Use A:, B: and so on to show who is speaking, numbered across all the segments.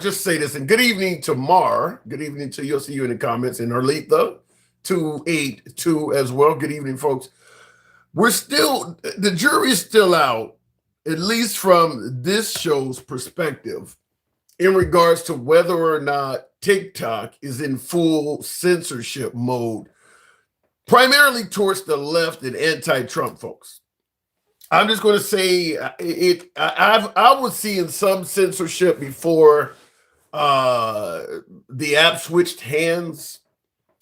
A: just say this, and good evening to Mar. Good evening to you. I'll see you in the comments. And Arletha 282 as well. Good evening, folks. The jury's still out, at least from this show's perspective, in regards to whether or not TikTok is in full censorship mode, primarily towards the left and anti-Trump folks. I'm just going to say I was seeing some censorship before the app switched hands.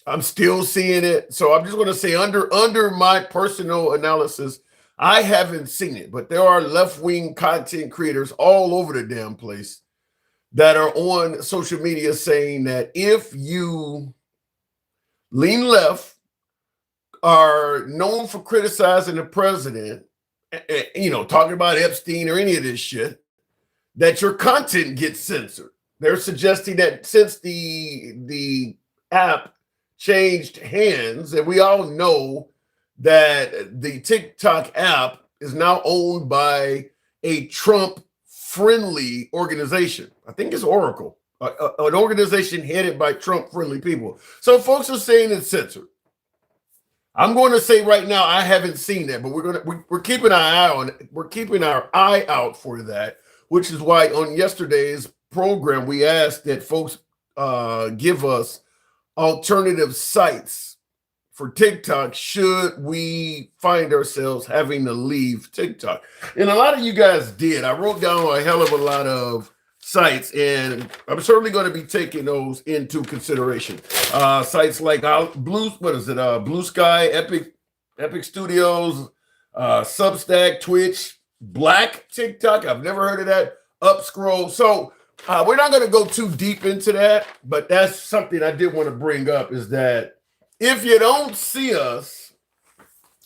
A: I'm still seeing it. So I'm just going to say under my personal analysis, I haven't seen it, but there are left-wing content creators all over the damn place that are on social media saying that if you lean left, are known for criticizing the president, talking about Epstein or any of this shit, that your content gets censored. They're suggesting that since the app changed hands, and we all know that the TikTok app is now owned by a Trump-friendly organization. I think it's Oracle, an organization headed by Trump-friendly people. So folks are saying it's censored. I'm going to say right now I haven't seen that, but we're keeping our eye on it. We're keeping our eye out for that, which is why on yesterday's program we asked that folks give us alternative sites for TikTok should we find ourselves having to leave TikTok. And a lot of you guys did. I wrote down a hell of a lot of sites, and I'm certainly going to be taking those into consideration. Sites like Blue Sky, Epic Studios, Substack, Twitch, Black TikTok. I've never heard of that. Upscroll. So we're not going to go too deep into that, but that's something I did want to bring up, is that if you don't see us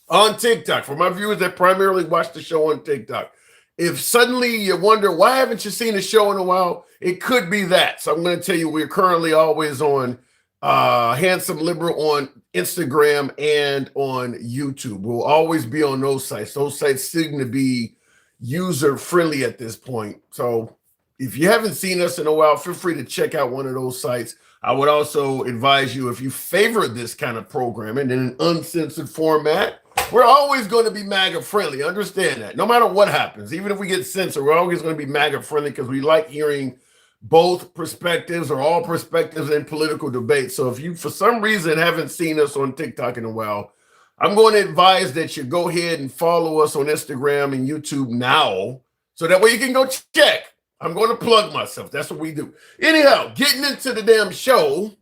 A: on TikTok, for my viewers that primarily watch the show on TikTok, if suddenly you wonder, why haven't you seen the show in a while? It could be that. So I'm going to tell you, we're currently always on Handsome Liberal on Instagram and on YouTube. We'll always be on those sites. Those sites seem to be user-friendly at this point. So if you haven't seen us in a while, feel free to check out one of those sites. I would also advise you, if you favor this kind of programming in an uncensored format, we're always going to be MAGA friendly. Understand that. No matter what happens, even if we get censored, we're always going to be MAGA friendly because we like hearing both perspectives or all perspectives in political debate. So if you, for some reason, haven't seen us on TikTok in a while, I'm going to advise that you go ahead and follow us on Instagram and YouTube now, so that way you can go check. I'm going to plug myself. That's what we do. Anyhow, getting into the damn show,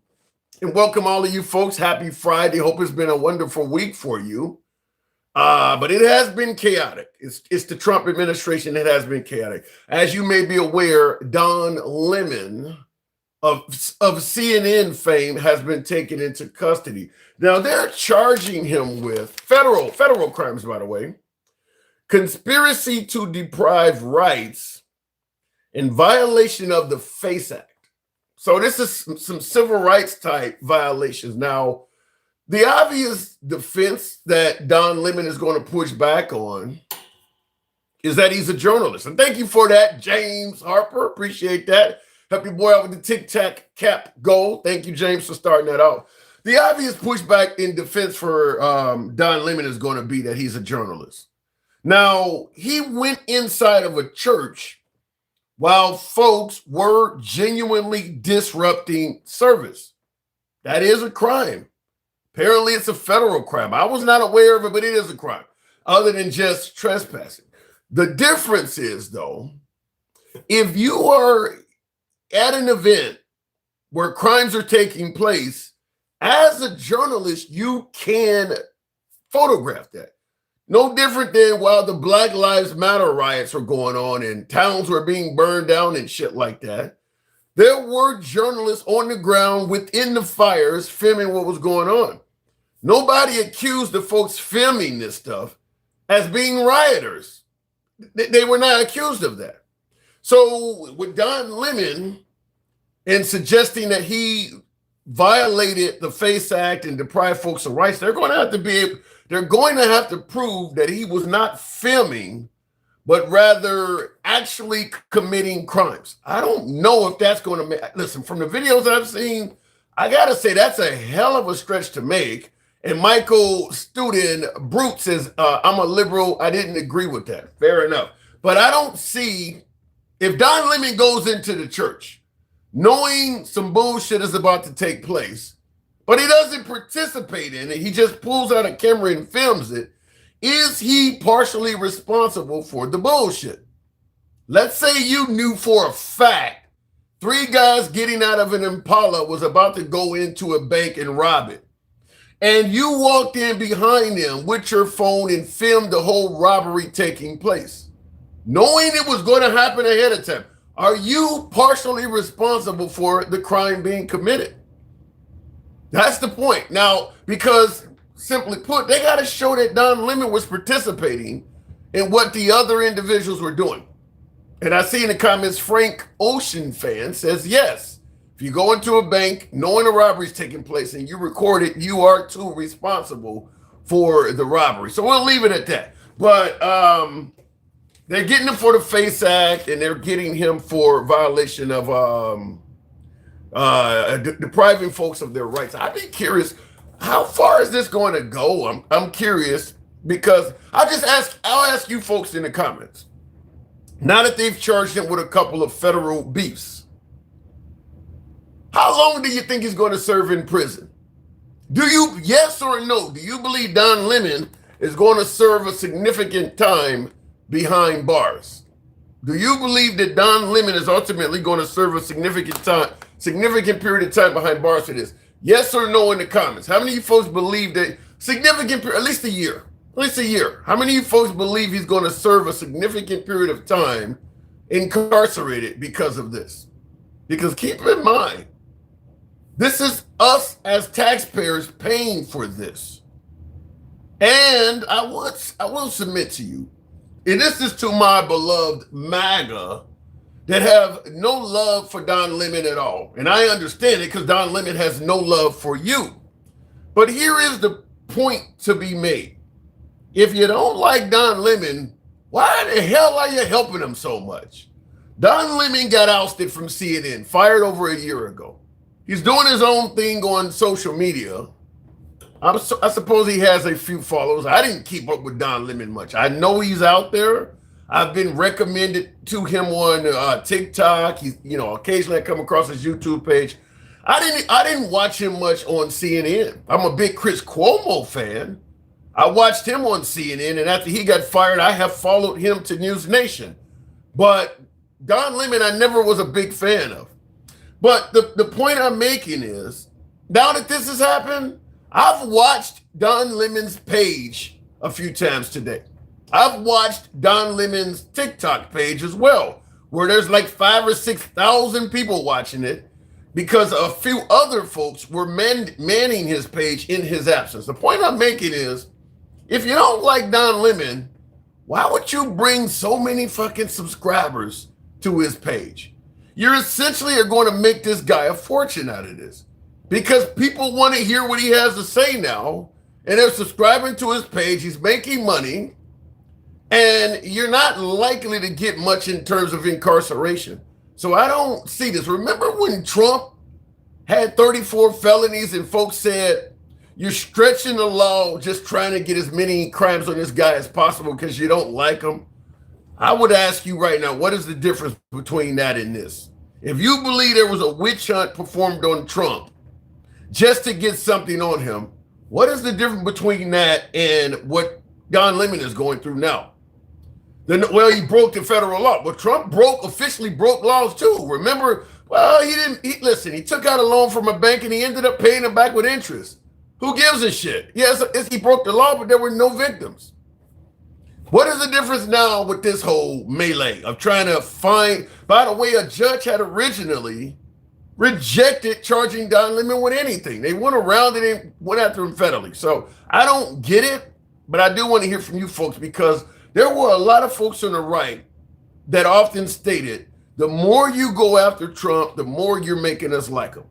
A: and welcome all of you folks. Happy Friday. Hope it's been a wonderful week for you. But it has been chaotic. It's the Trump administration that has been chaotic. As you may be aware, Don Lemon of CNN fame has been taken into custody. Now they're charging him with federal crimes, by the way, conspiracy to deprive rights in violation of the FACE Act. So this is some civil rights type violations. Now, the obvious defense that Don Lemon is going to push back on is that he's a journalist. And thank you for that, James Harper. Appreciate that. Help your boy out with the Tic Tac cap goal. Thank you, James, for starting that out. The obvious pushback in defense for Don Lemon is going to be that he's a journalist. Now, he went inside of a church while folks were genuinely disrupting service. That is a crime. Apparently, it's a federal crime. I was not aware of it, but it is a crime, other than just trespassing. The difference is, though, if you are at an event where crimes are taking place, as a journalist, you can photograph that. No different than while the Black Lives Matter riots were going on and towns were being burned down and shit like that. There were journalists on the ground within the fires filming what was going on. Nobody accused the folks filming this stuff as being rioters. They were not accused of that. So with Don Lemon and suggesting that he violated the FACE Act and deprived folks of rights, they're going to have to prove that he was not filming, but rather actually committing crimes. I don't know if that's going to make, listen, from the videos I've seen, I got to say that's a hell of a stretch to make. And Michael Student Brute says, I'm a liberal. I didn't agree with that. Fair enough. But I don't see, if Don Lemon goes into the church knowing some bullshit is about to take place, but he doesn't participate in it, he just pulls out a camera and films it, is he partially responsible for the bullshit? Let's say you knew for a fact 3 guys getting out of an Impala was about to go into a bank and rob it. And you walked in behind them with your phone and filmed the whole robbery taking place, knowing it was going to happen ahead of time. Are you partially responsible for the crime being committed? That's the point. Now, because simply put, they got to show that Don Lemon was participating in what the other individuals were doing. And I see in the comments, Frank Ocean fan says, yes, if you go into a bank knowing a robbery is taking place and you record it, you are too responsible for the robbery. So we'll leave it at that. But they're getting him for the FACE Act, and they're getting him for violation of depriving folks of their rights. I'd be curious, how far is this going to go? I'm curious, because I'll ask you folks in the comments. Now that they've charged him with a couple of federal beefs, how long do you think he's going to serve in prison? Do you, yes or no, do you believe Don Lemon is going to serve a significant time behind bars? Do you believe that Don Lemon is ultimately going to serve a significant period of time behind bars for this? Yes or no in the comments. How many of you folks believe that significant, at least a year? At least a year. How many of you folks believe he's going to serve a significant period of time incarcerated because of this? Because keep in mind, this is us as taxpayers paying for this. And I will submit to you, and this is to my beloved MAGA that have no love for Don Lemon at all. And I understand it, because Don Lemon has no love for you. But here is the point to be made. If you don't like Don Lemon, why the hell are you helping him so much? Don Lemon got ousted from CNN, fired over a year ago. He's doing his own thing on social media. I suppose he has a few followers. I didn't keep up with Don Lemon much. I know he's out there. I've been recommended to him on TikTok. He's, occasionally I come across his YouTube page. I didn't watch him much on CNN. I'm a big Chris Cuomo fan. I watched him on CNN, and after he got fired, I have followed him to News Nation. But Don Lemon, I never was a big fan of. But the point I'm making is, now that this has happened, I've watched Don Lemon's page a few times today. I've watched Don Lemon's TikTok page as well, where there's like 5,000 or 6,000 people watching it, because a few other folks were manning his page in his absence. The point I'm making is, if you don't like Don Lemon, why would you bring so many fucking subscribers to his page? You essentially are going to make this guy a fortune out of this, because people want to hear what he has to say now, and they're subscribing to his page. He's making money, and you're not likely to get much in terms of incarceration. So I don't see this. Remember when Trump had 34 felonies and folks said, you're stretching the law just trying to get as many crimes on this guy as possible because you don't like him? I would ask you right now, what is the difference between that and this? If you believe there was a witch hunt performed on Trump just to get something on him, what is the difference between that and what Don Lemon is going through now? Well, he broke the federal law. But Trump officially broke laws too. Remember, well, he took out a loan from a bank and he ended up paying it back with interest. Who gives a shit? Yes, he broke the law, but there were no victims. What is the difference now with this whole melee of trying to find, by the way, a judge had originally rejected charging Don Lemon with anything. They went around it and went after him federally. So I don't get it, but I do want to hear from you folks, because there were a lot of folks on the right that often stated, the more you go after Trump, the more you're making us like him.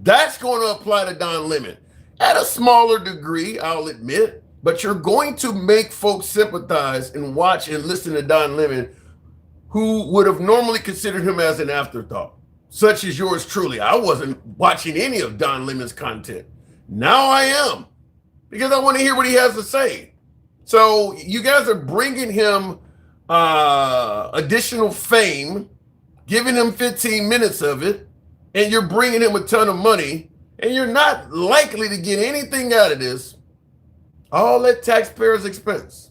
A: That's going to apply to Don Lemon. At a smaller degree, I'll admit, but you're going to make folks sympathize and watch and listen to Don Lemon who would have normally considered him as an afterthought, such as yours truly. I wasn't watching any of Don Lemon's content. Now I am, because I want to hear what he has to say. So you guys are bringing him additional fame, giving him 15 minutes of it, and you're bringing him a ton of money, and you're not likely to get anything out of this, all at taxpayers' expense.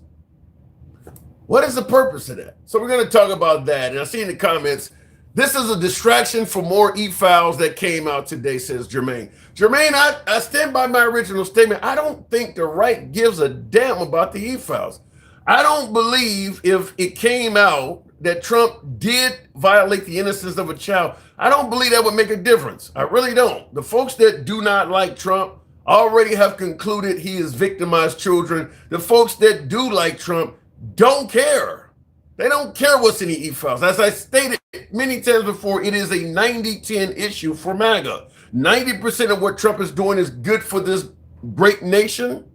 A: What is the purpose of that? So we're going to talk about that. And I see in the comments, this is a distraction for more e-files that came out today, says Jermaine. Jermaine, I stand by my original statement. I don't think the right gives a damn about the e-files. I don't believe if it came out that Trump did violate the innocence of a child, I don't believe that would make a difference. I really don't. The folks that do not like Trump already have concluded he has victimized children. The folks that do like Trump don't care. They don't care what's in the e-files. As I stated many times before, it is a 90-10 issue for MAGA. 90% of what Trump is doing is good for this great nation.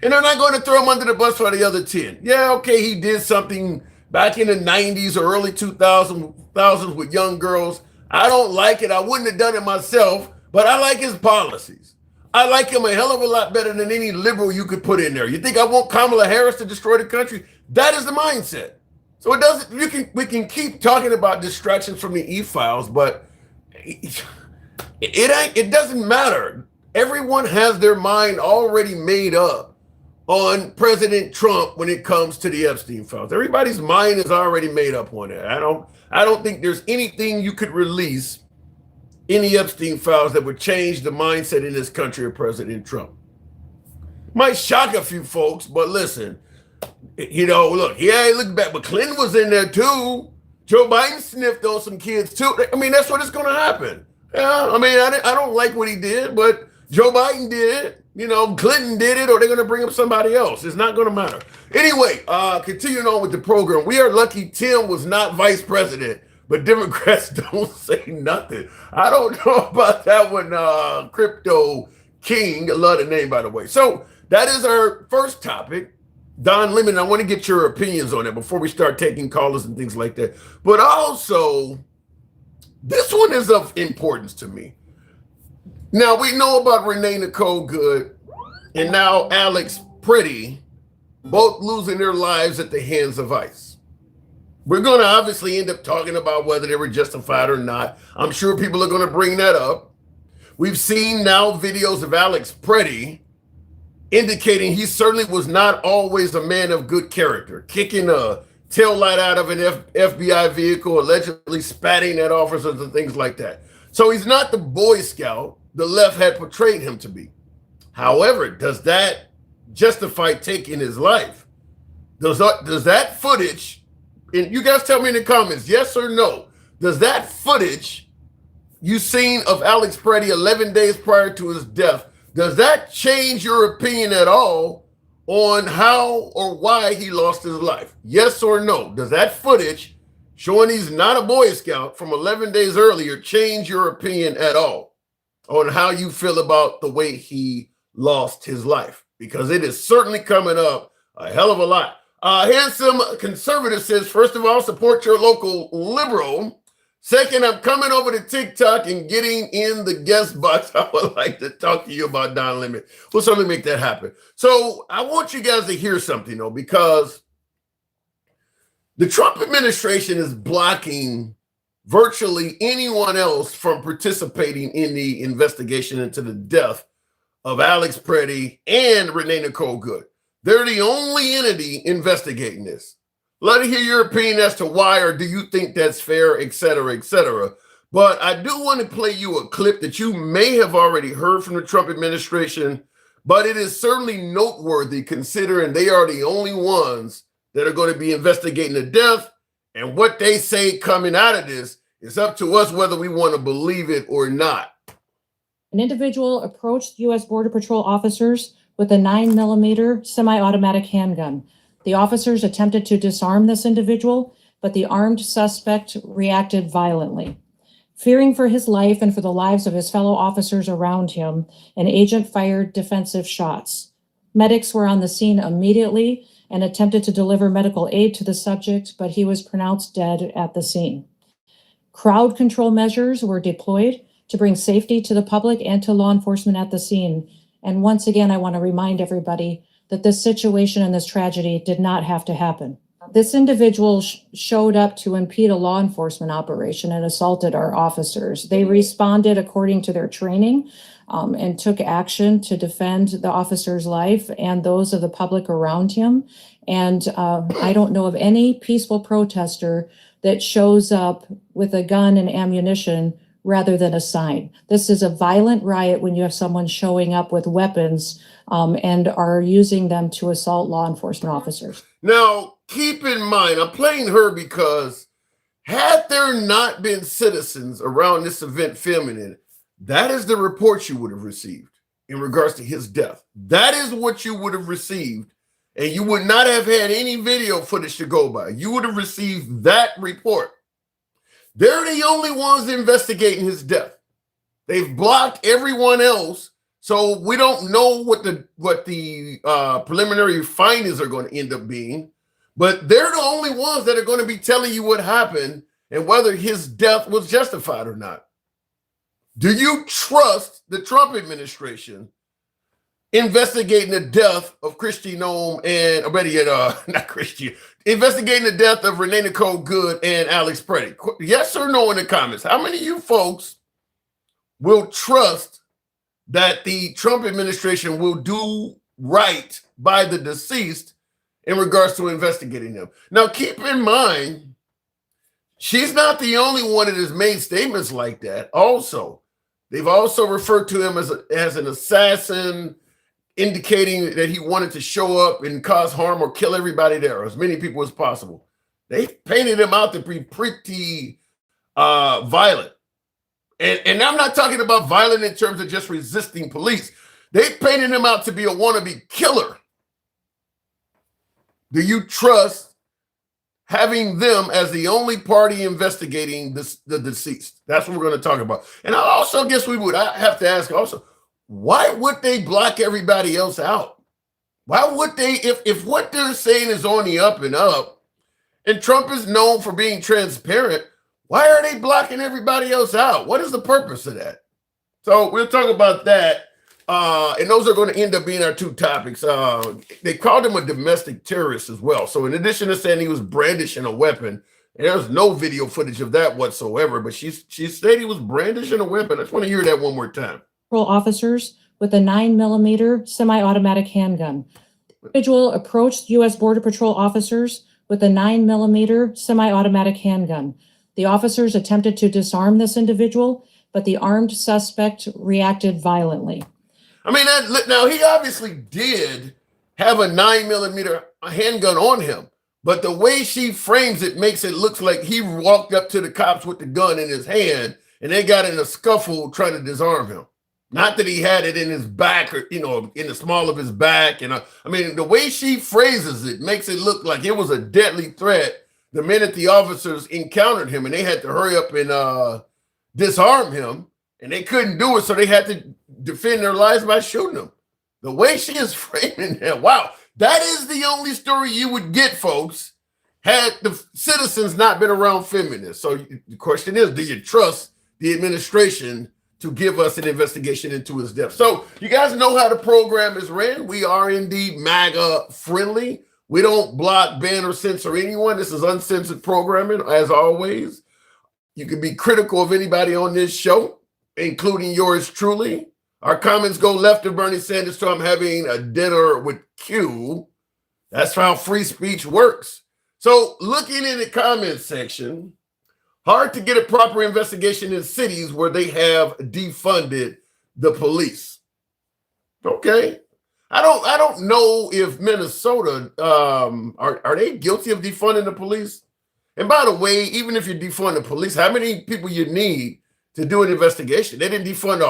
A: And they're not going to throw him under the bus for the other 10. Yeah, okay, he did something back in the 90s or early 2000s with young girls. I don't like it. I wouldn't have done it myself, but I like his policies. I like him a hell of a lot better than any liberal you could put in there. You think I want Kamala Harris to destroy the country? That is the mindset. So it doesn't. We can keep talking about distractions from the e-files, but it doesn't matter. Everyone has their mind already made up on President Trump when it comes to the Epstein files. Everybody's mind is already made up on it. I don't think there's anything you could release in the Epstein files that would change the mindset in this country of President Trump. Might shock a few folks, but listen, look, yeah, look back, but Clinton was in there too. Joe Biden sniffed on some kids too. I mean, that's what is going to happen. Yeah, I mean, I don't like what he did, but Joe Biden did it. Clinton did it, or they're going to bring up somebody else. It's not going to matter. Anyway, continuing on with the program, we are lucky Tim was not vice president, but Democrats don't say nothing. I don't know about that one, Crypto King. I love the name, by the way. So that is our first topic. Don Lemon, I want to get your opinions on it before we start taking callers and things like that. But also, this one is of importance to me. Now, we know about Renee Nicole Good and now Alex Pretty, both losing their lives at the hands of ICE. We're going to obviously end up talking about whether they were justified or not. I'm sure people are going to bring that up. We've seen now videos of Alex Pretty indicating he certainly was not always a man of good character, kicking a taillight out of an FBI vehicle, allegedly spatting at officers and things like that. So he's not the Boy Scout the left had portrayed him to be. However, does that justify taking his life? Does that footage, and you guys tell me in the comments, yes or no, does that footage you seen of Alex Pretty 11 days prior to his death, does that change your opinion at all on how or why he lost his life? Yes or no? Does that footage showing he's not a Boy Scout from 11 days earlier change your opinion at all on how you feel about the way he lost his life? Because it is certainly coming up a hell of a lot. Handsome Conservative says, first of all, support your local liberal. Second, I'm coming over to TikTok and getting in the guest box. I would like to talk to you about Don Lemon. We'll certainly make that happen. So I want you guys to hear something, though, because the Trump administration is blocking virtually anyone else from participating in the investigation into the death of Alex Pretty and Renee Nicole Good. They're the only entity investigating this. Let me hear your opinion as to why, or do you think that's fair, et cetera, et cetera. But I do want to play you a clip that you may have already heard from the Trump administration, but it is certainly noteworthy considering they are the only ones that are going to be investigating the death, and what they say coming out of this is up to us whether we want to believe it or not.
B: An individual approached U.S. Border Patrol officers with a 9mm semi-automatic handgun. The officers attempted to disarm this individual, but the armed suspect reacted violently. Fearing for his life and for the lives of his fellow officers around him, an agent fired defensive shots. Medics were on the scene immediately, and attempted to deliver medical aid to the subject, but he was pronounced dead at the scene. Crowd control measures were deployed to bring safety to the public and to law enforcement at the scene. And once again, I want to remind everybody that this situation and this tragedy did not have to happen. This individual showed up to impede a law enforcement operation and assaulted our officers. They responded according to their training and took action to defend the officer's life and those of the public around him. And I don't know of any peaceful protester that shows up with a gun and ammunition rather than a sign. This is a violent riot when you have someone showing up with weapons and are using them to assault law enforcement officers.
A: Now, keep in mind, I'm playing her because had there not been citizens around this event filming it, that is the report you would have received in regards to his death. That is what you would have received, and you would not have had any video footage to go by. You would have received that report. They're the only ones investigating his death. They've blocked everyone else, so we don't know what the preliminary findings are going to end up being. But they're the only ones that are going to be telling you what happened and whether his death was justified or not. Do you trust the Trump administration investigating the death of Christy Nome and, not Christy, investigating the death of Renee Nicole Good and Alex Preddy? Yes or no in the comments. How many of you folks will trust that the Trump administration will do right by the deceased in regards to investigating them? Now, keep in mind, she's not the only one that has made statements like that. Also, they've also referred to him as an assassin, indicating that he wanted to show up and cause harm or kill everybody there, as many people as possible. They painted him out to be pretty violent. And I'm not talking about violent in terms of just resisting police. They painted him out to be a wannabe killer. Do you trust having them as the only party investigating the deceased? That's what we're going to talk about. And I also guess I have to ask also, why would they block everybody else out? Why would they, if what they're saying is on the up and up, and Trump is known for being transparent, why are they blocking everybody else out? What is the purpose of that? So we'll talk about that. And those are going to end up being our two topics. They called him a domestic terrorist as well. So in addition to saying he was brandishing a weapon, there's no video footage of that whatsoever, but she said he was brandishing a weapon. I just want to hear that one more time.
B: Officers with a 9mm semi-automatic handgun. The individual approached U.S. Border Patrol officers with a 9mm semi-automatic handgun. The officers attempted to disarm this individual, but the armed suspect reacted violently.
A: I mean, now he obviously did have a 9mm handgun on him, but the way she frames it makes it look like he walked up to the cops with the gun in his hand and they got in a scuffle trying to disarm him. Not that he had it in his back or, in the small of his back. And I mean, the way she phrases it makes it look like it was a deadly threat the minute the officers encountered him and they had to hurry up and disarm him, and they couldn't do it. So they had to defend their lives by shooting him. The way she is framing that, wow, that is the only story you would get, folks, had the citizens not been around filming this. So the question is, do you trust the administration to give us an investigation into his death? So you guys know how the program is ran. We are indeed MAGA friendly. We don't block, ban, or censor anyone. This is uncensored programming, as always. You can be critical of anybody on this show, including yours truly. Our comments go left of Bernie Sanders to I'm having a dinner with Q. That's how free speech works. So looking in the comment section, hard to get a proper investigation in cities where they have defunded the police. Okay. I don't know if Minnesota are they guilty of defunding the police? And by the way, even if you defund the police, how many people you need to do an investigation? They didn't defund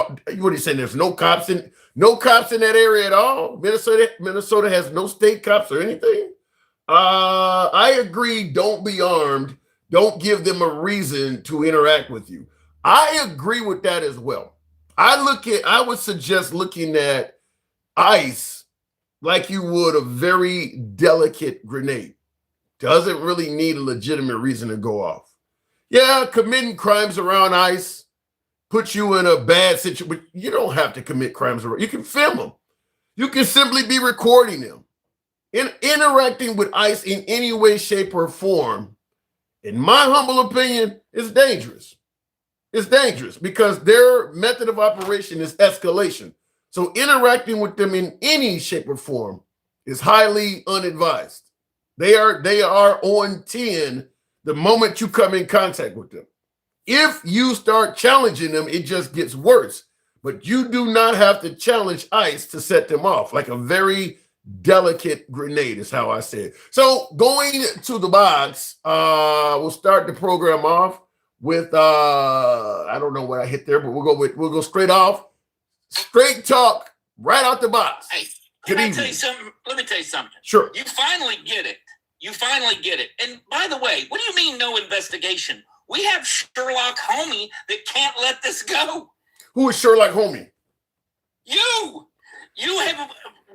A: what are you saying? There's no cops in that area at all. Minnesota has no state cops or anything. I agree. Don't be armed. Don't give them a reason to interact with you. I agree with that as well. I would suggest looking at ICE like you would a very delicate grenade. Doesn't really need a legitimate reason to go off. Yeah, committing crimes around ICE puts you in a bad situation, but you don't have to commit crimes around. You can film them. You can simply be recording them. Interacting with ICE in any way, shape, or form, in my humble opinion, is dangerous. It's dangerous because their method of operation is escalation. So interacting with them in any shape or form is highly unadvised. They are on 10 the moment you come in contact with them. If you start challenging them, it just gets worse. But you do not have to challenge ICE to set them off. Like a very delicate grenade is how I say it. So going to the box, we'll start the program off with I don't know what I hit there, but we'll go straight off. Straight talk right out the box.
C: Hey, can I tell you something? Let me tell you something.
A: Sure.
C: You finally get it. You finally get it. And by the way, what do you mean no investigation? We have Sherlock Homie that can't let this go.
A: Who is Sherlock Homie?
C: You have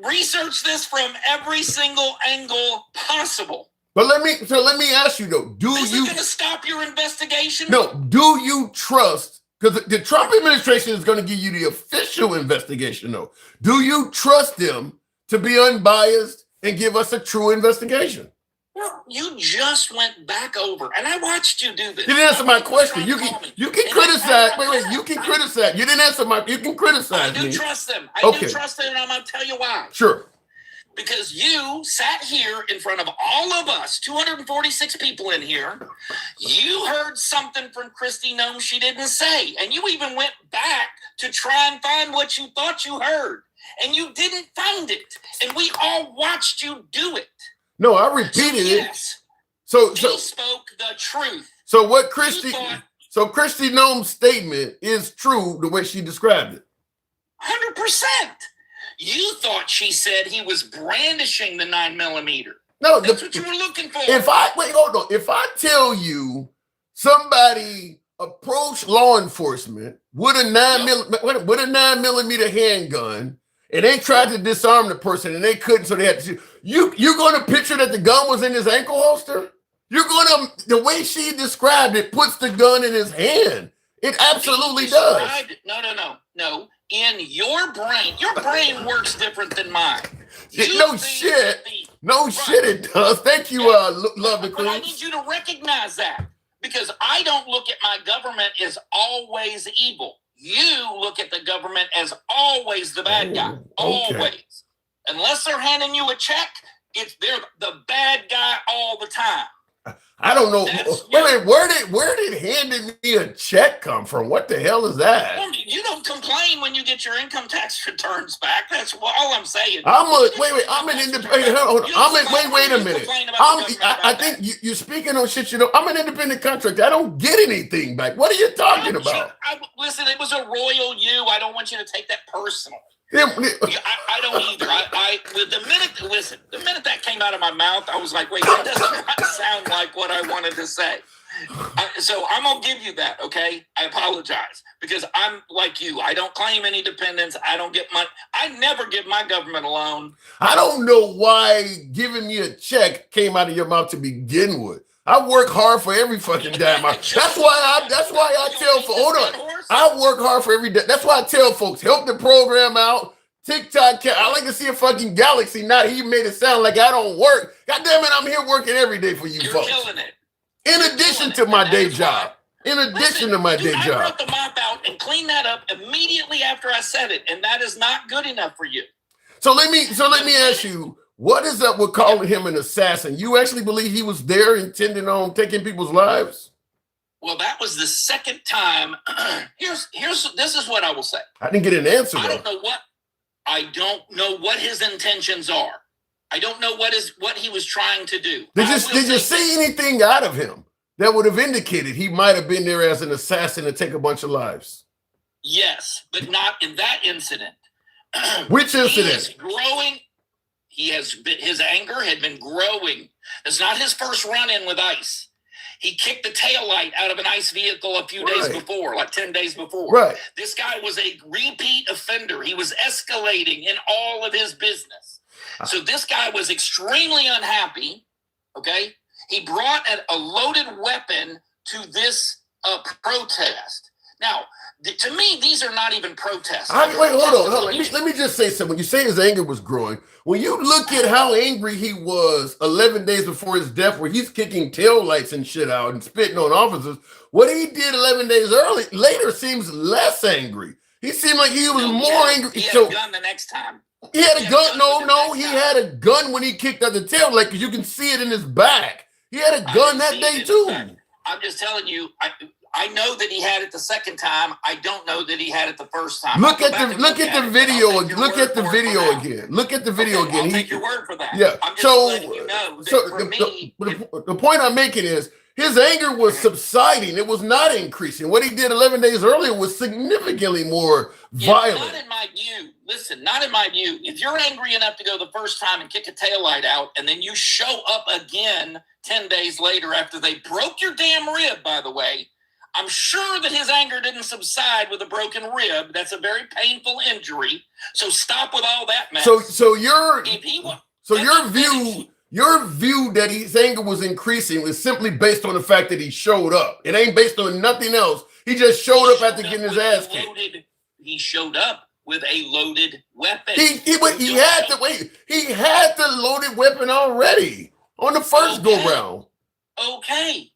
C: researched this from every single angle possible.
A: But let me ask you though,
C: Is it going to stop your investigation?
A: No, do you trust, because the Trump administration is going to give you the official investigation though. Do you trust them to be unbiased and give us a true investigation?
C: Well, you just went back over, and I watched you do this.
A: You didn't answer my question. You can criticize. Wait. You can criticize. You didn't answer my. You can criticize me.
C: I do trust them. I do trust them, and I'm going to tell you why.
A: Sure.
C: Because you sat here in front of all of us, 246 people in here. You heard something from Kristi Noem she didn't say, and you even went back to try and find what you thought you heard, and you didn't find it, and we all watched you do it.
A: No, I repeated it. So
C: he spoke the truth.
A: So what Kristi Noem's statement is true the way she described it.
C: 100%. You thought she said he was brandishing the 9mm.
A: No,
C: that's what you were looking for.
A: Hold on. If I tell you somebody approached law enforcement with a 9mm handgun, and they tried to disarm the person and they couldn't, so they had to. You're going to picture that the gun was in his ankle holster? You're going to, the way she described it, puts the gun in his hand. It absolutely does.
C: No. In your brain works different than mine.
A: No shit it does. Thank you, Love the Queen.
C: I need you to recognize that, because I don't look at my government as always evil. You look at the government as always the bad guy. Always. Unless they're handing you a check, they're the bad guy all the time.
A: I don't know. Wait, where did handing me a check come from? What the hell is that?
C: Well, you don't complain when you get your income tax returns back. That's all I'm saying.
A: I'm an independent. Wait a minute. I think you're speaking on shit. I'm an independent contractor. I don't get anything back. What are you talking about?
C: Listen, it was a royal you. I don't want you to take that personal.
A: I
C: don't either. The minute that came out of my mouth, I was like, wait, that does not sound like what I wanted to say. So I'm going to give you that, okay? I apologize, because I'm like you. I don't claim any dependents. I never give my government a loan.
A: I don't know why giving me a check came out of your mouth to begin with. I work hard for every fucking dime. That's why I tell folks, hold on. I work hard for every day. That's why I tell folks, help the program out. TikTok, I like to see a fucking galaxy. Not he made it sound like I don't work. God damn it, I'm here working every day for you folks.
C: You're killing it.
A: In addition to my day job. I
C: brought the mop out and cleaned that up immediately after I said it, and that is not good enough for you.
A: So let me ask you, what is up with calling him an assassin? You actually believe he was there intending on taking people's lives?
C: Well, that was the second time. This is what I will say.
A: I didn't get an answer.
C: I don't know what his intentions are. I don't know what he was trying to do.
A: Did you see anything out of him that would have indicated he might have been there as an assassin to take a bunch of lives?
C: Yes, but not in that incident.
A: Which incident?
C: He is growing. His anger had been growing. It's not his first run-in with ICE. He kicked the taillight out of an ICE vehicle a few days before, like 10 days before.
A: Right.
C: This guy was a repeat offender. He was escalating in all of his business. So this guy was extremely unhappy. Okay. He brought a loaded weapon to this protest. Now, to me, these are not even protests.
A: Wait, hold on. Let me just say something. When you say his anger was growing, when you look at how angry he was 11 days before his death, where he's kicking taillights and shit out and spitting on officers, what he did 11 days later seems less angry. He seemed like he was more angry.
C: He had a gun the next time.
A: He had a gun. No, he had a gun when he kicked out the taillight because you can see it in his back. He had a gun that day too.
C: I'm just telling you, I know that he had it the second time. I don't know that he had it the first time.
A: Look at the video. Look at the video again. Look at the video again.
C: I'll take your word for that.
A: Yeah.
C: I'm just letting you know that
A: the point I'm making is his anger was subsiding. It was not increasing. What he did 11 days earlier was significantly more violent.
C: Not in my view. Listen, not in my view. If you're angry enough to go the first time and kick a taillight out, and then you show up again 10 days later after they broke your damn rib, by the way, I'm sure that his anger didn't subside with a broken rib. That's a very painful injury. So stop with all that mess.
A: So your view that his anger was increasing was simply based on the fact that he showed up. It ain't based on nothing else. He just showed up after getting his ass kicked.
C: He showed up with a loaded weapon.
A: He had the loaded weapon already on the first go round.
C: Okay.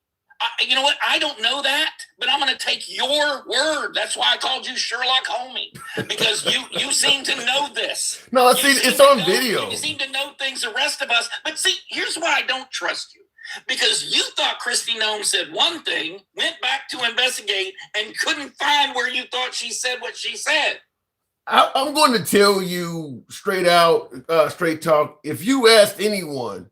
C: You know what? I don't know that, but I'm going to take your word. That's why I called you Sherlock Holmes, because you seem to know this.
A: No, it's on video.
C: You seem to know things the rest of us. But see, here's why I don't trust you. Because you thought Kristi Noem said one thing, went back to investigate, and couldn't find where you thought she said what she said.
A: I'm going to tell you straight out, straight talk. If you asked anyone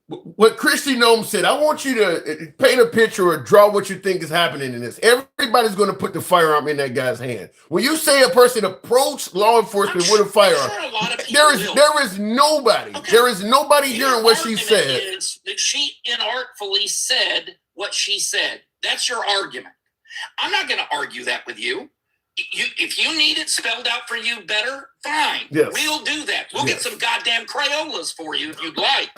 A: what Kristi Noem said, I want you to paint a picture or draw what you think is happening in this. Everybody's going to put the firearm in that guy's hand. When you say a person approached law enforcement with a firearm, there is nobody. Okay. There is nobody hearing what she said.
C: Is that she inartfully said what she said. That's your argument. I'm not going to argue that with you. If you need it spelled out for you better, fine. Yes. We'll do that. We'll get some goddamn Crayolas for you if you'd like.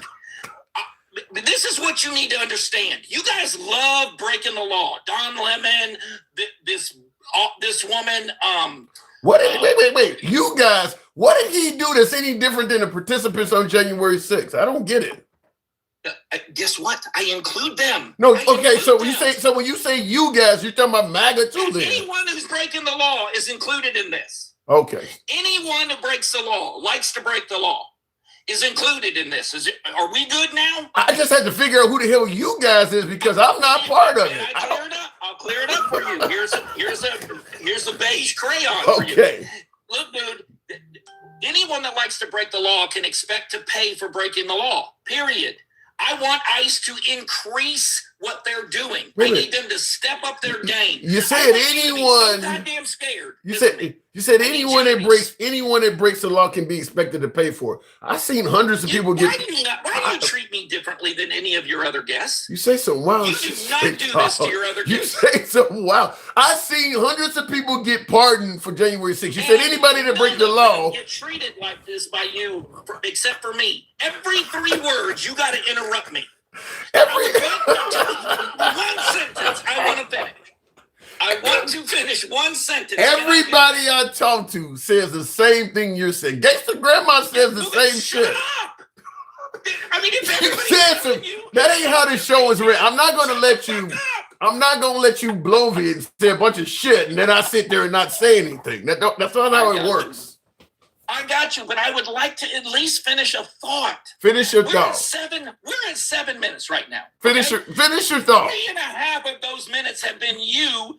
C: But this is what you need to understand. You guys love breaking the law. Don Lemon, this woman.
A: Wait. You guys, what did he do that's any different than the participants on January 6th? I don't get it.
C: Guess what? I include them.
A: No, okay. So when you say you guys, you're talking about MAGA too. Then
C: anyone who's breaking the law is included in this.
A: Okay.
C: Anyone who breaks the law, likes to break the law, is included in this. Are we good now?
A: I just had to figure out who the hell you guys is because I'm not part of it.
C: I'll clear it up for you. Here's a beige crayon for you.
A: Okay.
C: Look, dude, anyone that likes to break the law can expect to pay for breaking the law, period. I want ICE to increase what they're doing. I need them to step up their game.
A: You said anyone.
C: So goddamn scared.
A: You said anyone that breaks the law can be expected to pay for it. I've seen hundreds of people get.
C: Why do you treat me differently than any of your other guests?
A: You say some wild
C: shit. You do not do this to your other guests.
A: You say some wild. I've seen hundreds of people get pardoned for January 6th. You said anybody that breaks the law
C: get treated like this by you, except for me. Every 3 words, you got to interrupt me. One sentence. I want to finish one sentence.
A: Everybody I talk to says the same thing you're saying. Gangsta Grandma says the same shit.
C: Up. I mean, if
A: that ain't how this show is written. I'm not going to let you blow me and say a bunch of shit, and then I sit there and not say anything. That's not how it works.
C: I got you, but I would like to at least finish a thought.
A: Finish your thought.
C: We're at 7 minutes right now.
A: Finish your thought.
C: 3.5 of those minutes have been you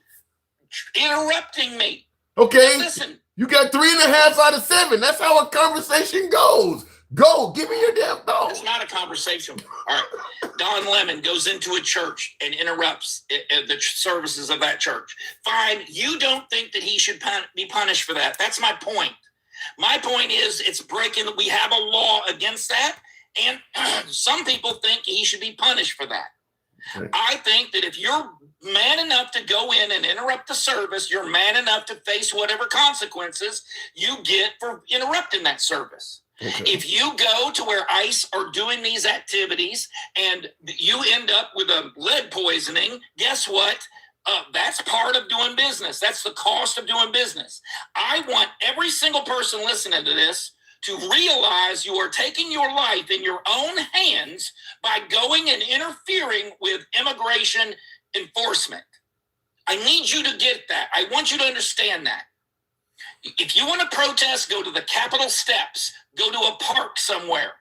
C: interrupting me.
A: Okay.
C: Now listen.
A: You got 3.5 out of 7. That's how a conversation goes. Go, give me your damn thought.
C: It's not a conversation. All right. Don Lemon goes into a church and interrupts the services of that church. Fine. You don't think that he should be punished for that. That's my point. My point is it's breaking. We have a law against that. And some people think he should be punished for that. Okay. I think that if you're man enough to go in and interrupt the service, you're man enough to face whatever consequences you get for interrupting that service.
A: Okay.
C: If you go to where ICE are doing these activities and you end up with a lead poisoning, guess what? That's part of doing business. That's the cost of doing business. I want every single person listening to this to realize you are taking your life in your own hands by going and interfering with immigration enforcement. I need you to get that. I want you to understand that. If you want to protest, go to the Capitol steps, go to a park somewhere,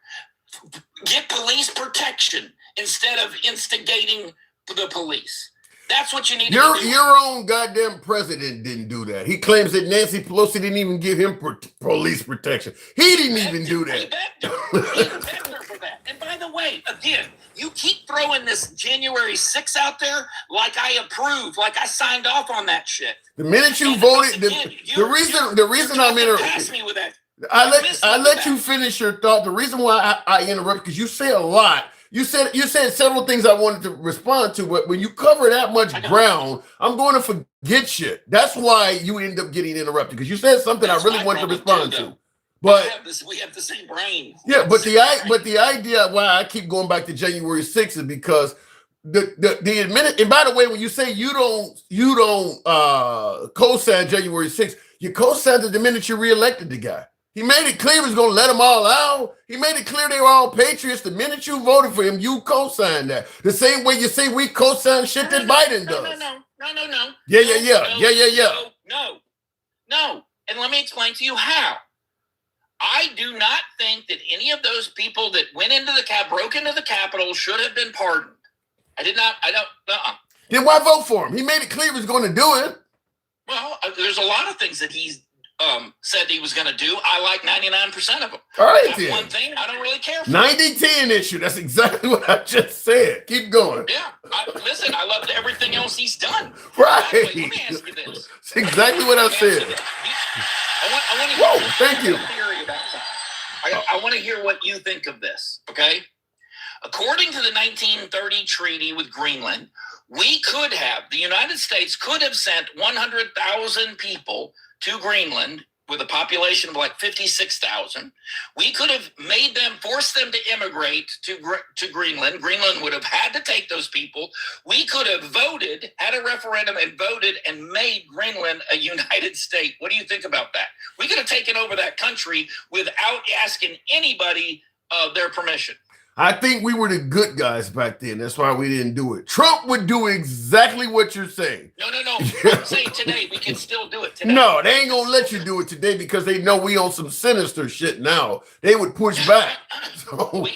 C: get police protection instead of instigating the police. That's what you need to do.
A: Your own goddamn president didn't do that. He claims that Nancy Pelosi didn't even give him police protection. He didn't even do that.
C: He begged her for that. And by the way, again, you keep throwing this January 6th out there like I approve, like I signed off on that shit.
A: The minute you voted, the reason I'm
C: pass me with that.
A: I let you finish your thought. The reason why I interrupt, because you say a lot. You said several things I wanted to respond to, but when you cover that much ground, I'm going to forget shit. That's why you end up getting interrupted, because you said something I really wanted to respond to. But
C: we have the same brain.
A: Yeah, but the idea why I keep going back to January 6th is because the admin. And by the way, when you say you don't co-sign January 6th, you co-signed it the minute you reelected the guy. He made it clear he was going to let them all out. He made it clear they were all patriots. The minute you voted for him, you co-signed that. The same way you say we co-sign shit that Biden does.
C: No.
A: Yeah.
C: No. And let me explain to you how. I do not think that any of those people that went into broke into the Capitol should have been pardoned. I don't.
A: Then why vote for him? He made it clear he was going to do it.
C: Well, there's a lot of things that he's said he was going to do. I like 99% of them.
A: All right,
C: That's
A: then.
C: one thing I don't really care for.
A: 90-10 issue. That's exactly what I just said. Keep going.
C: Yeah. Listen, I loved everything else he's done.
A: Right.
C: Way, let me ask you this.
A: That's exactly what I said.
C: I want to
A: Whoa, thank you.
C: Theory about something. I want to hear what you think of this, okay? According to the 1930 treaty with Greenland, the United States could have sent 100,000 people to Greenland with a population of like 56,000. We could have forced them to immigrate to Greenland. Greenland would have had to take those people. We could have had a referendum and voted and made Greenland a United State. What do you think about that? We could have taken over that country without asking anybody their permission.
A: I think we were the good guys back then. That's why we didn't do it. Trump would do exactly what you're saying.
C: No. I'm saying today we can still do it today.
A: No, they ain't gonna let you do it today because they know we on some sinister shit now. They would push back. So.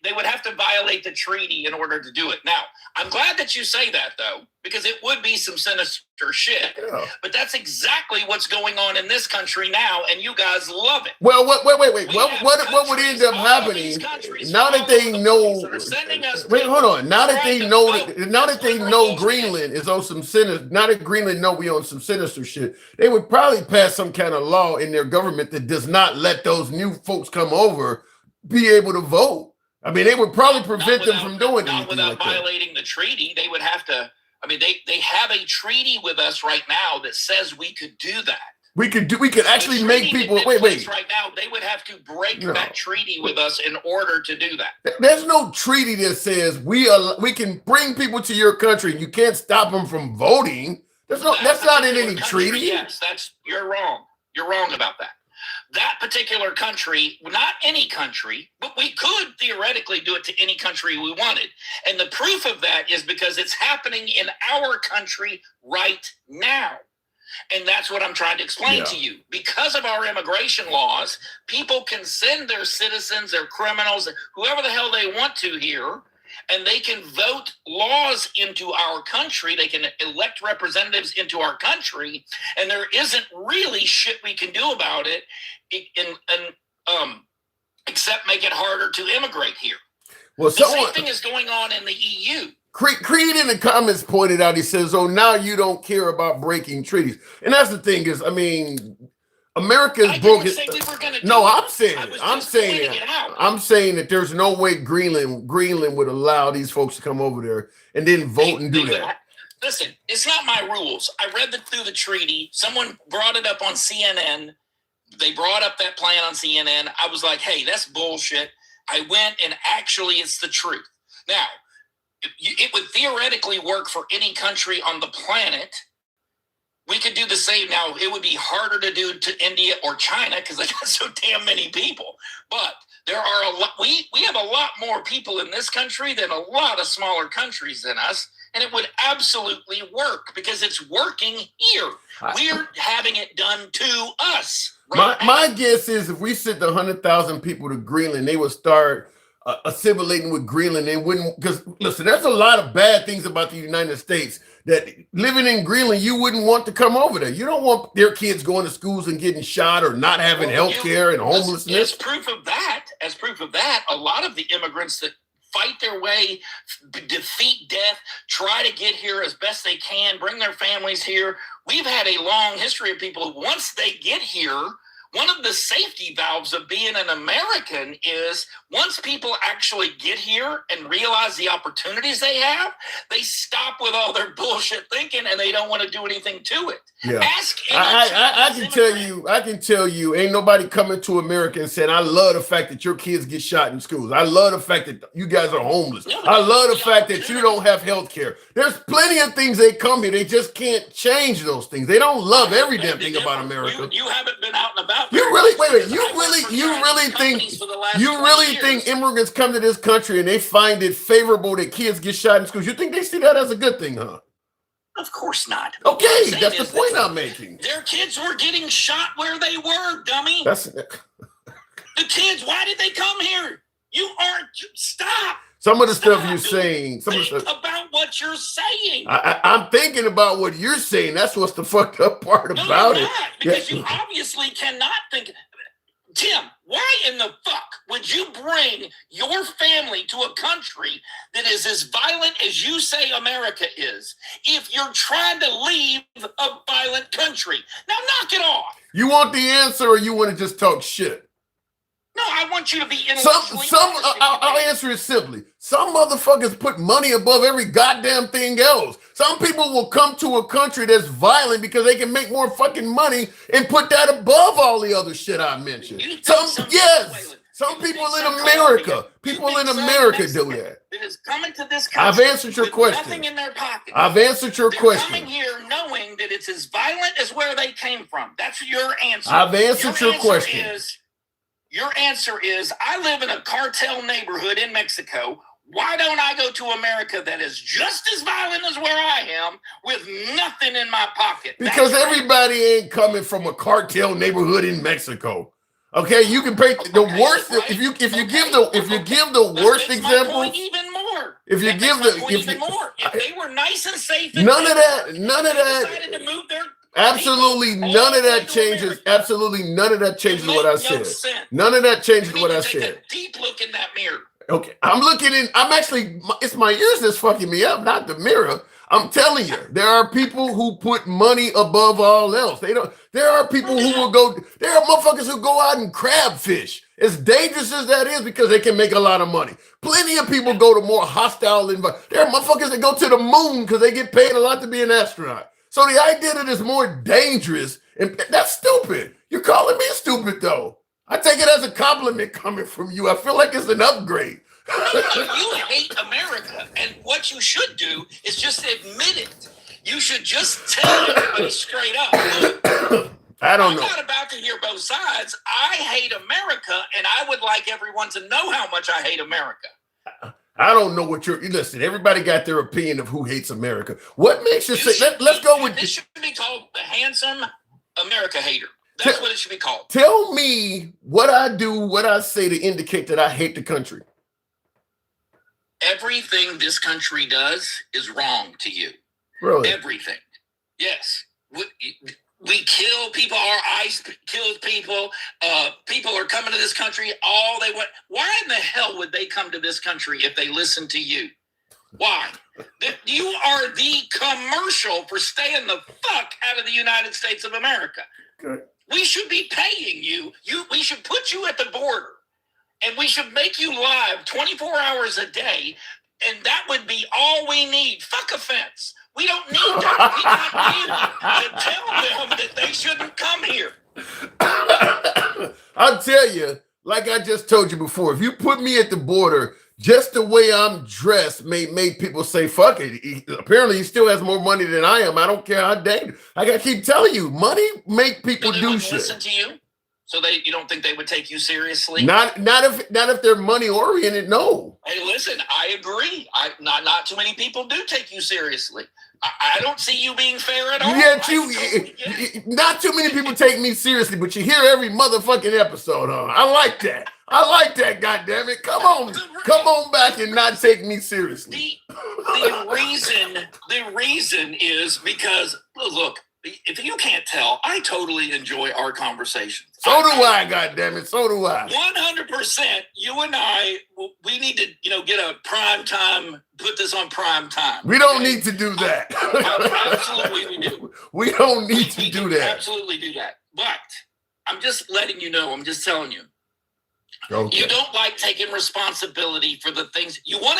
C: They would have to violate the treaty in order to do it. Now, I'm glad that you say that, though, because it would be some sinister shit.
A: Yeah.
C: But that's exactly what's going on in this country now, and you guys love it.
A: Well, wait. What would end up happening now that they know? Wait, hold on. Now that they know Greenland is on some sinister. Now that Greenland know we on some sinister shit, they would probably pass some kind of law in their government that does not let those new folks come over be able to vote. I mean, they would probably prevent them from doing anything
C: without
A: like
C: violating the treaty. They would have to. I mean, they have a treaty with us right now that says we could do that. We could
A: actually make people wait.
C: Right now, they would have to break that treaty with us in order to do that.
A: There's no treaty that says we can bring people to your country and you can't stop them from voting. That's not in any treaty.
C: Yes, you're wrong. You're wrong about that. That particular country, not any country, but we could theoretically do it to any country we wanted. And the proof of that is because it's happening in our country right now. And that's what I'm trying to explain to you. Because of our immigration laws, people can send their citizens, their criminals, whoever the hell they want to here, and they can vote laws into our country. They can elect representatives into our country, and there isn't really shit we can do about it, except make it harder to immigrate here.
A: Well,
C: the same thing is going on in the EU.
A: Creed in the comments pointed out, he says, "Oh, now you don't care about breaking treaties." And that's the thing is, I mean, America's broken. No, I'm saying that there's no way Greenland would allow these folks to come over there and then vote and do that.
C: Listen, it's not my rules. I read through the treaty. Someone brought it up on CNN. they brought up that plan on CNN. I was like, hey, that's bullshit. I went and actually it's the truth. Now, it would theoretically work for any country on the planet. We could do the same. Now, it would be harder to do to India or China because they got so damn many people. But there are a lot. We have a lot more people in this country than a lot of smaller countries than us. And it would absolutely work because it's working here. We're having it done to us. Right
A: my guess is if we sent 100,000 people to Greenland, they would start assimilating with Greenland. They wouldn't, because listen, there's a lot of bad things about the United States that living in Greenland, you wouldn't want to come over there. You don't want their kids going to schools and getting shot or not having health care and homelessness.
C: As proof of that, a lot of the immigrants that fight their way, defeat death, try to get here as best they can, bring their families here. We've had a long history of people who, once they get here, one of the safety valves of being an American is once people actually get here and realize the opportunities they have, they stop with all their bullshit thinking and they don't want to do anything to it.
A: Yeah.
C: Ask
A: I can tell you, ain't nobody coming to America and saying, I love the fact that your kids get shot in schools. I love the fact that you guys are homeless. I love the fact that you don't have health care. There's plenty of things they come here. They just can't change those things. They don't love every damn thing about America.
C: You haven't been out and about.
A: You really think immigrants come to this country and they find it favorable that kids get shot in schools? You think they see that as a good thing, huh?
C: Of course not.
A: Okay, that's the point I'm making.
C: Their kids were getting shot where they were, dummy. The kids, why did they come here? You aren't. Stop.
A: Some of the stuff you're saying.
C: Think about what you're saying.
A: I'm thinking about what you're saying. That's what's the fucked up part about it.
C: Because you obviously cannot think. Tim, why in the fuck would you bring your family to a country that is as violent as you say America is if you're trying to leave a violent country? Now knock it off.
A: You want the answer or you want to just talk shit?
C: No, I want you to be intellectually
A: I'll answer it simply. Some motherfuckers put money above every goddamn thing else. Some people will come to a country that's violent because they can make more fucking money and put that above all the other shit I mentioned. Some people in America do that.
C: That is coming to this country.
A: I've answered your question.
C: Nothing in their pocket.
A: I've answered your question.
C: Coming here knowing that it's as violent as where they came from. That's your answer.
A: I've answered your question.
C: Your answer is, I live in a cartel neighborhood in Mexico. Why don't I go to America that is just as violent as where I am with nothing in my pocket?
A: Because everybody ain't coming from a cartel neighborhood in Mexico. Okay, you can pay the worst.
C: Right.
A: If you give the worst example,
C: even more.
A: If they
C: were nice and safe,
A: none of that.
C: Decided to move their
A: Absolutely none of that changes. Absolutely none of that changes what I said. None of that changes what I said.
C: Take a deep look in that mirror.
A: Okay, it's my ears that's fucking me up, not the mirror. I'm telling you, there are people who put money above all else. There are people who will go, there are motherfuckers who go out and crab fish. As dangerous as that is because they can make a lot of money. Plenty of people go to more hostile environments. There are motherfuckers that go to the moon because they get paid a lot to be an astronaut. So the idea that it's more dangerous, and that's stupid. You're calling me stupid, though. I take it as a compliment coming from you. I feel like it's an upgrade.
C: You hate America, and what you should do is just admit it. You should just tell everybody straight up.
A: I don't know.
C: I'm not about to hear both sides. I hate America, and I would like everyone to know how much I hate America.
A: I don't know what listen, everybody got their opinion of who hates America. What makes you say, let's go with
C: this should be called the handsome America hater. That's what it should be called.
A: Tell me what I do, what I say to indicate that I hate the country.
C: Everything this country does is wrong to you.
A: Really?
C: Everything. Yes. We kill people. Our ICE kills people. People are coming to this country. All they want. Why in the hell would they come to this country if they listen to you? Why? You are the commercial for staying the fuck out of the United States of America.
A: Good.
C: We should be paying you. We should put you at the border, and we should make you live 24 hours a day, and that would be all we need. Fuck a fence. We don't need that. We don't need to tell them that they shouldn't come here.
A: I'll tell you, like I just told you before, if you put me at the border, just the way I'm dressed made people say, fuck it. Apparently, he still has more money than I am. I don't care how dang. I got to keep telling you, money make people
C: So they
A: do
C: wouldn't
A: shit.
C: listen to you? So you don't think they would take you seriously?
A: Not if they're money oriented, no.
C: Hey, listen, I agree. Not too many people do take you seriously. I don't see you being fair at all.
A: Yeah, not too many people take me seriously, but you hear every motherfucking episode, huh? I like that. I like that, goddammit. Come on back and not take me seriously.
C: The reason is because, look, if you can't tell, I totally enjoy our conversations.
A: So do I, goddammit. So do I.
C: 100%. You and I, we need to, get a prime time. Put this on prime time.
A: We don't need to do that.
C: Absolutely, we do.
A: We don't need to do that.
C: Absolutely do that. But I'm just letting you know. I'm just telling you.
A: Okay.
C: You don't like taking responsibility for the things you want.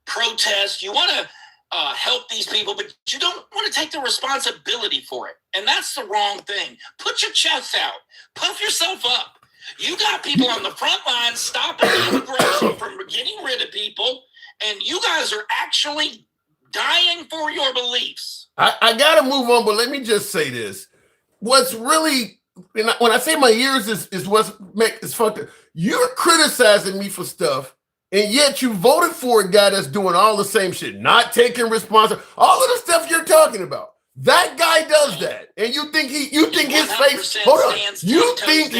C: Protest. You want to help these people, but you don't want to take the responsibility for it. And that's the wrong thing. Put your chest out. Puff yourself up. You got people on the front line stopping immigration from getting rid of people, and you guys are actually dying for your beliefs.
A: I got to move on, but let me just say this. What's really, when I say my ears is what's is fucked up. You're criticizing me for stuff, and yet you voted for a guy that's doing all the same shit, not taking responsibility, all of the stuff you're talking about. That guy does that, and you think his face? Hold on. You think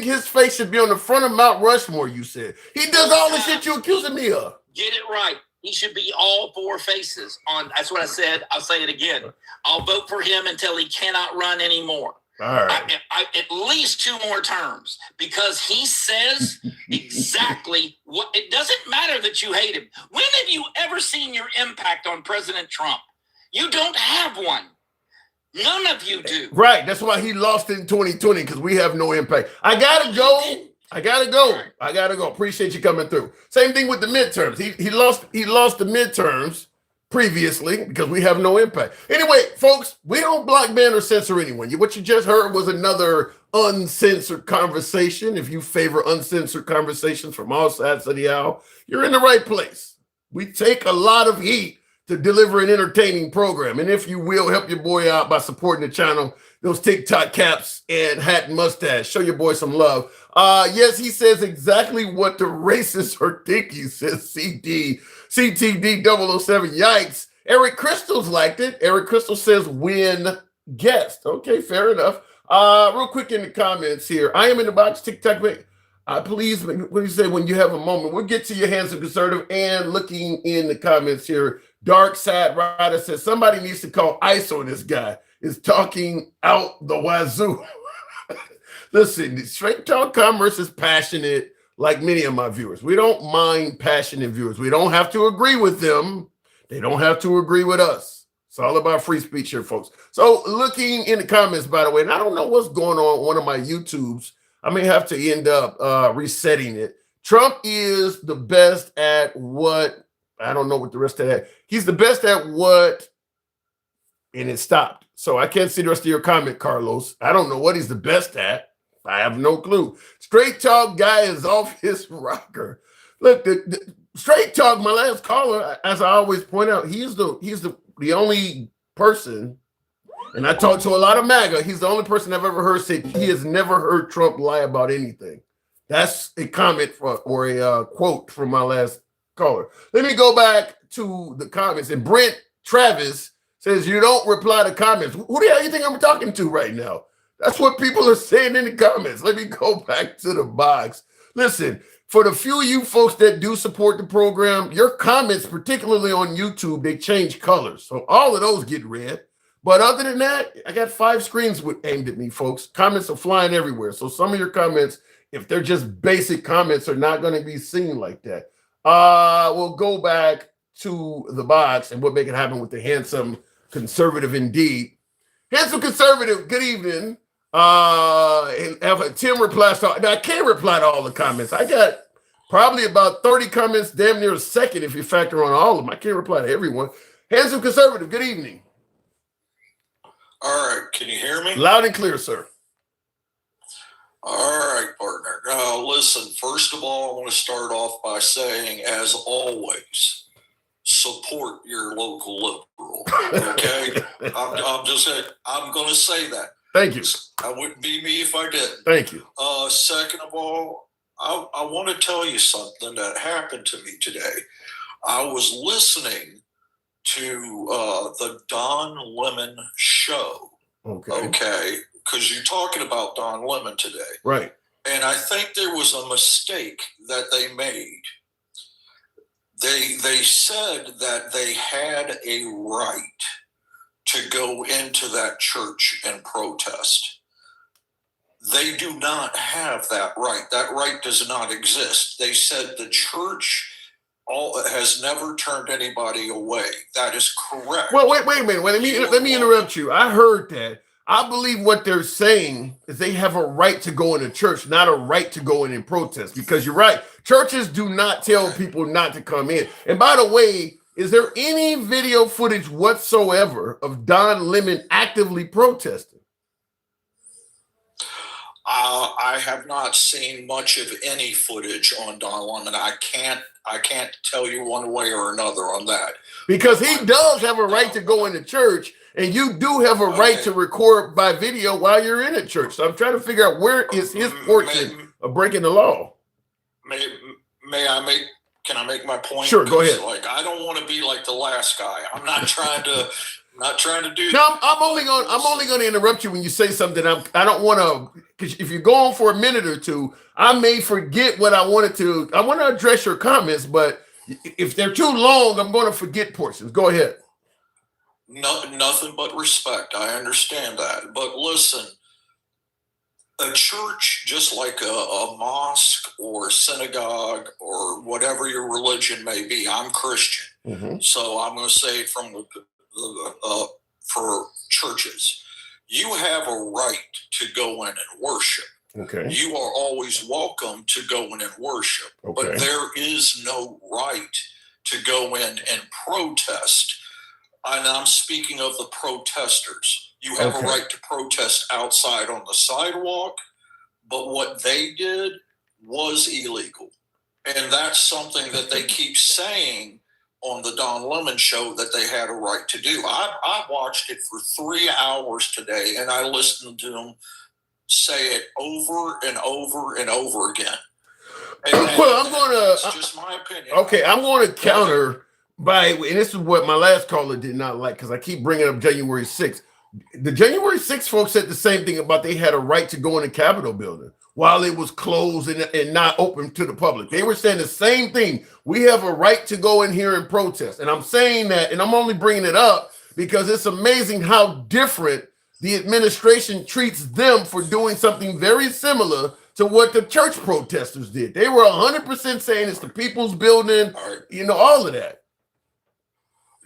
A: his face should be on the front of Mount Rushmore? You said he does all the shit you're accusing me of.
C: Get it right. He should be all four faces on. That's what I said. I'll say it again. I'll vote for him until he cannot run anymore.
A: All right.
C: At least 2 more terms, because he says exactly what. It doesn't matter that you hate him. When have you ever seen your impact on President Trump? You don't have one. None of you do.
A: Right. That's why he lost in 2020, because we have no impact. I gotta go. Appreciate you coming through. Same thing with the midterms. He lost the midterms previously because we have no impact. Anyway, folks, we don't block, ban, or censor anyone. What you just heard was another uncensored conversation. If you favor uncensored conversations from all sides of the aisle, you're in the right place. We take a lot of heat to deliver an entertaining program. And if you will, help your boy out by supporting the channel, those TikTok caps and hat and mustache. Show your boy some love. Yes, he says exactly what the racists are thinking, says CTD 007. Yikes. Eric Crystals liked it. Eric Crystal says win guest. Okay, fair enough. Real quick in the comments here. I am in the box, TikTok. Please, what do you say when you have a moment? We'll get to your handsome conservative. And looking in the comments here, Dark Side Rider says somebody needs to call ICE on this guy. Is talking out the wazoo. Listen, Straight Talk Commerce is passionate, like many of my viewers. We don't mind passionate viewers. We don't have to agree with them. They don't have to agree with us. It's all about free speech here, folks. So looking in the comments, by the way, and I don't know what's going on one of my YouTubes. I may have to end up resetting it. Trump is the best at what? I don't know what the rest of that. He's the best at what? And it stopped. So I can't see the rest of your comment, Carlos. I don't know what he's the best at. I have no clue. Straight Talk guy is off his rocker. Look, the Straight Talk, my last caller, as I always point out, he's the only person, and I talk to a lot of MAGA, he's the only person I've ever heard say he has never heard Trump lie about anything. That's a comment or a quote from my last caller. Let me go back to the comments. And Brent Travis says, you don't reply to comments. Who the hell do you think I'm talking to right now? That's what people are saying in the comments. Let me go back to the box. Listen, for the few of you folks that do support the program, your comments, particularly on YouTube, they change colors. So all of those get read. But other than that, I got 5 screens aimed at me, folks. Comments are flying everywhere. So some of your comments, if they're just basic comments, are not going to be seen like that. We'll go back to the box and we'll make it happen with the handsome conservative indeed. Handsome conservative, good evening. And have Tim replies to, now I can't reply to all the comments. I got probably about 30 comments, damn near a second if you factor on all of them. I can't reply to everyone. Handsome conservative, good evening.
D: All right, can you hear me?
A: Loud and clear, sir.
D: All right, partner. Now, listen, first of all, I want to start off by saying, as always, support your local liberal. Okay? I'm going to say that.
A: Thank you.
D: That wouldn't be me if I didn't.
A: Thank you.
D: Second of all, I want to tell you something that happened to me today. I was listening to the Don Lemon show. Okay. Because you're talking about Don Lemon today.
A: Right.
D: And I think there was a mistake that they made. They said that they had a right to go into that church and protest. They do not have that right. That right does not exist. They said the church has never turned anybody away. That is correct.
A: Well, wait a minute. Let me interrupt you. I heard that. I believe what they're saying is they have a right to go in a church, not a right to go in and protest, because you're right. Churches do not tell people not to come in. And by the way, is there any video footage whatsoever of Don Lemon actively protesting?
D: I have not seen much of any footage on Don Lemon. I can't tell you one way or another on that.
A: Because he does have a right to go into church, and you do have a right to record by video while you're in a church. So I'm trying to figure out where is his portion of breaking the law.
D: Can I make my point?
A: Sure, go ahead.
D: Like, I don't want to be like the last guy. I'm not trying to do.
A: No, I'm only going to interrupt you when you say something. I don't want to, because if you go on for a minute or two, I may forget what I wanted to. I want to address your comments, but if they're too long, I'm going to forget portions. Go ahead.
D: No, nothing but respect. I understand that. But listen, a church, just like a mosque or synagogue or whatever your religion may be, I'm Christian.
A: Mm-hmm.
D: So I'm going to say it from for churches. You have a right to go in and worship.
A: Okay.
D: You are always welcome to go in and worship.
A: Okay.
D: But there is no right to go in and protest. And I'm speaking of the protesters. You have a right to protest outside on the sidewalk, but what they did was illegal. And that's something that they keep saying on the Don Lemon show that they had a right to do. I watched it for 3 hours today, and I listened to them say it over and over and over again.
A: Well, I'm going to...
D: That's just my opinion.
A: Okay, I'm going to counter... and this is what my last caller did not like, because I keep bringing up January 6th. The January 6th folks said the same thing about they had a right to go in the Capitol building while it was closed and not open to the public. They were saying the same thing. We have a right to go in here and protest. And I'm saying that, and I'm only bringing it up because it's amazing how different the administration treats them for doing something very similar to what the church protesters did. They were 100% saying it's the people's building, all of that.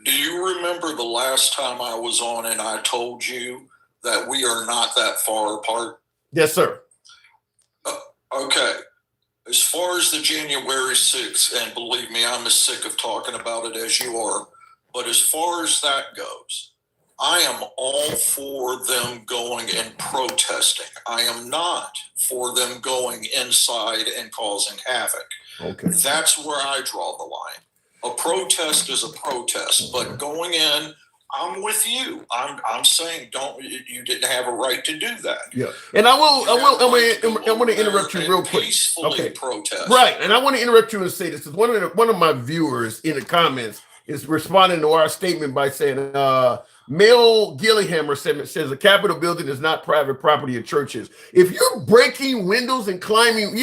D: Do you remember the last time I was on and I told you that we are not that far apart?
A: Yes, sir.
D: Okay. As far as the January 6th, and believe me, I'm as sick of talking about it as you are, but as far as that goes, I am all for them going and protesting. I am not for them going inside and causing havoc.
A: Okay.
D: That's where I draw the line. A protest is a protest, but going in, I'm with you. I'm saying you didn't have a right to do that.
A: Yeah. And I want to interrupt you real quick.
D: Peacefully protest.
A: Right. And I want to interrupt you and say this, because one of my viewers in the comments is responding to our statement by saying, Mel Gillihammer says the Capitol building is not private property of churches. If you're breaking windows and climbing,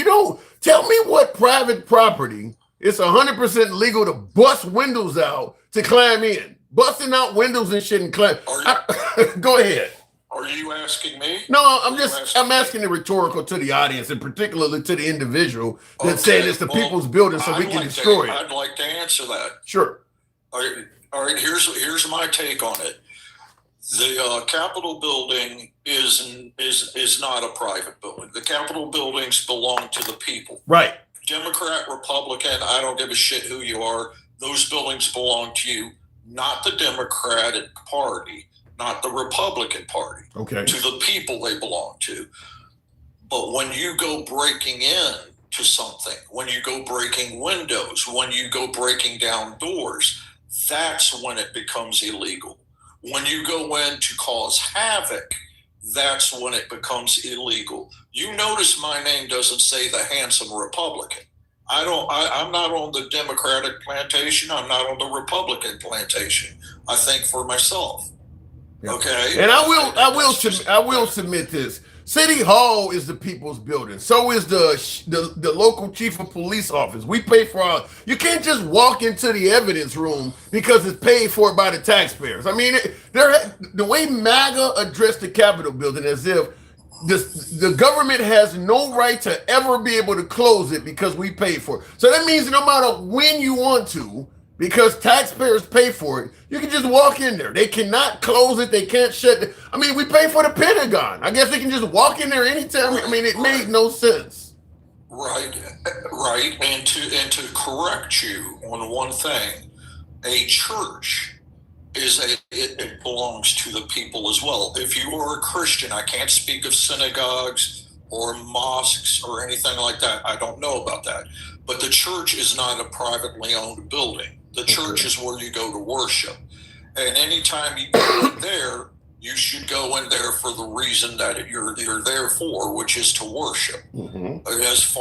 A: tell me what private property. It's 100% legal to bust windows out to climb in. Busting out windows and shit and climb. Go ahead.
D: Are you asking me?
A: No, I'm asking it rhetorical to the audience, and particularly to the individual that's saying it's the people's building so we can destroy it.
D: I'd like to answer that.
A: Sure.
D: All right. Here's my take on it. The Capitol building is not a private building. The Capitol buildings belong to the people.
A: Right.
D: Democrat, Republican, I don't give a shit who you are. Those buildings belong to you, not the Democratic Party. not the Republican Party,
A: Okay.
D: to the people they belong to. But when you go breaking in to something, when you go breaking windows, when you go breaking down doors, that's when it becomes illegal. When you go in to cause havoc, that's when it becomes illegal. You notice my name doesn't say the handsome Republican. I'm not on the Democratic plantation. I'm not on the Republican plantation. I think for myself.
A: Yeah.
D: Okay.
A: And I will submit this. City Hall is the people's building. So is the local chief of police office. We pay for our. You can't just walk into the evidence room because it's paid for by the taxpayers. I mean, the way MAGA addressed the Capitol building as if the government has no right to ever be able to close it because we pay for it. So that means no matter when you want to, because taxpayers pay for it, you can just walk in there. They cannot close it. They can't shut it. I mean, we pay for the Pentagon. I guess they can just walk in there anytime. I mean, it made no sense.
D: Right. And to correct you on one thing, a church it belongs to the people as well. If you are a Christian, I can't speak of synagogues or mosques or anything like that. I don't know about that. But the church is not a privately owned building. The church is where you go to worship. And anytime you go in there, you should go in there for the reason that you're there for, which is to worship.
A: Mm-hmm.
D: As far